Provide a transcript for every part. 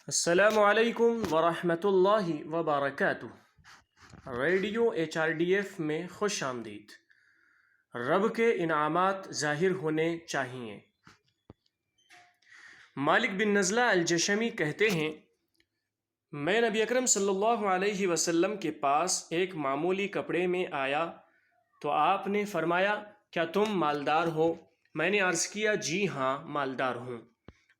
السلام علیکم ورحمۃ اللہ وبرکاتہ۔ ریڈیو HRDF میں خوش آمدید۔ رب کے انعامات ظاہر ہونے چاہئیں۔ مالک بن نزلہ الجشمی کہتے ہیں، میں نبی اکرم صلی اللہ علیہ وسلم کے پاس ایک معمولی کپڑے میں آیا تو آپ نے فرمایا، کیا تم مالدار ہو؟ میں نے عرض کیا، جی ہاں مالدار ہوں۔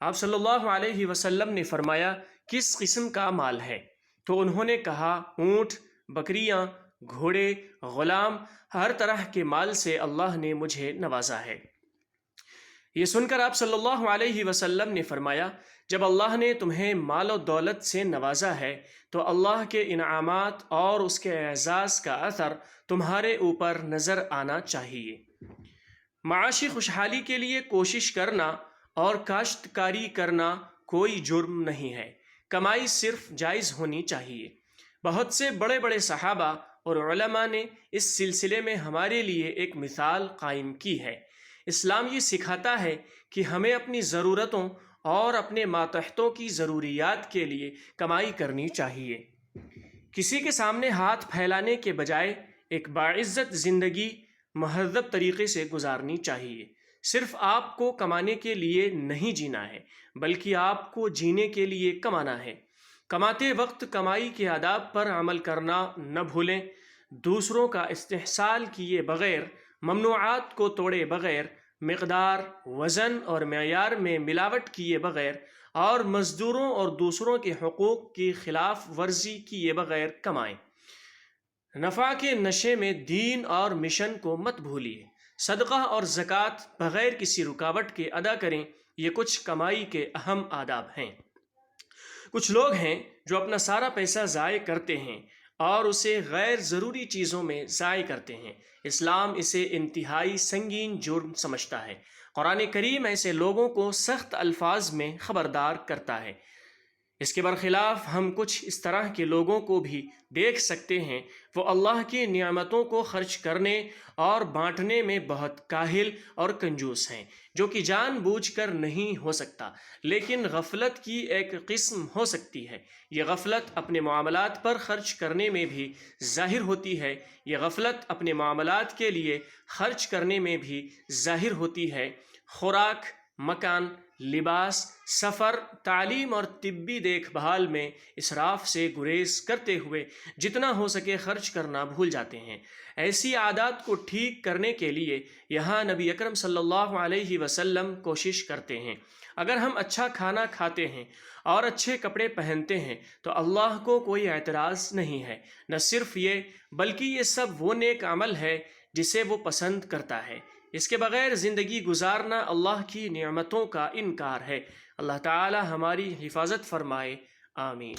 آپ صلی اللہ علیہ وسلم نے فرمایا، کس قسم کا مال ہے؟ تو انہوں نے کہا، اونٹ، بکریاں، گھوڑے، غلام، ہر طرح کے مال سے اللہ نے مجھے نوازا ہے۔ یہ سن کر آپ صلی اللہ علیہ وسلم نے فرمایا، جب اللہ نے تمہیں مال و دولت سے نوازا ہے تو اللہ کے انعامات اور اس کے اعزاز کا اثر تمہارے اوپر نظر آنا چاہیے۔ معاشی خوشحالی کے لیے کوشش کرنا اور کاشتکاری کرنا کوئی جرم نہیں ہے، کمائی صرف جائز ہونی چاہیے۔ بہت سے بڑے بڑے صحابہ اور علماء نے اس سلسلے میں ہمارے لیے ایک مثال قائم کی ہے۔ اسلام یہ سکھاتا ہے کہ ہمیں اپنی ضرورتوں اور اپنے ماتحتوں کی ضروریات کے لیے کمائی کرنی چاہیے۔ کسی کے سامنے ہاتھ پھیلانے کے بجائے ایک باعزت زندگی مہذب طریقے سے گزارنی چاہیے۔ صرف آپ کو کمانے کے لیے نہیں جینا ہے، بلکہ آپ کو جینے کے لیے کمانا ہے۔ کماتے وقت کمائی کے آداب پر عمل کرنا نہ بھولیں۔ دوسروں کا استحصال کیے بغیر، ممنوعات کو توڑے بغیر، مقدار، وزن اور معیار میں ملاوٹ کیے بغیر اور مزدوروں اور دوسروں کے حقوق کی خلاف ورزی کیے بغیر کمائیں۔ نفع کے نشے میں دین اور مشن کو مت بھولیے۔ صدقہ اور زکوٰۃ بغیر کسی رکاوٹ کے ادا کریں، یہ کچھ کمائی کے اہم آداب ہیں۔ کچھ لوگ ہیں جو اپنا سارا پیسہ ضائع کرتے ہیں اور اسے غیر ضروری چیزوں میں ضائع کرتے ہیں۔ اسلام اسے انتہائی سنگین جرم سمجھتا ہے۔ قرآن کریم ایسے لوگوں کو سخت الفاظ میں خبردار کرتا ہے۔ اس کے برخلاف ہم کچھ اس طرح کے لوگوں کو بھی دیکھ سکتے ہیں، وہ اللہ کی نعمتوں کو خرچ کرنے اور بانٹنے میں بہت کاہل اور کنجوس ہیں، جو کہ جان بوجھ کر نہیں ہو سکتا، لیکن غفلت کی ایک قسم ہو سکتی ہے۔ یہ غفلت اپنے معاملات پر خرچ کرنے میں بھی ظاہر ہوتی ہے۔ یہ غفلت اپنے معاملات کے لیے خرچ کرنے میں بھی ظاہر ہوتی ہے۔ خوراک، مکان، لباس، سفر، تعلیم اور طبی دیکھ بھال میں اسراف سے گریز کرتے ہوئے جتنا ہو سکے خرچ کرنا بھول جاتے ہیں۔ ایسی عادات کو ٹھیک کرنے کے لیے یہاں نبی اکرم صلی اللہ علیہ وسلم کوشش کرتے ہیں۔ اگر ہم اچھا کھانا کھاتے ہیں اور اچھے کپڑے پہنتے ہیں تو اللہ کو کوئی اعتراض نہیں ہے۔ نہ صرف یہ، بلکہ یہ سب وہ نیک عمل ہے جسے وہ پسند کرتا ہے۔ اس کے بغیر زندگی گزارنا اللہ کی نعمتوں کا انکار ہے۔ اللہ تعالی ہماری حفاظت فرمائے، آمین۔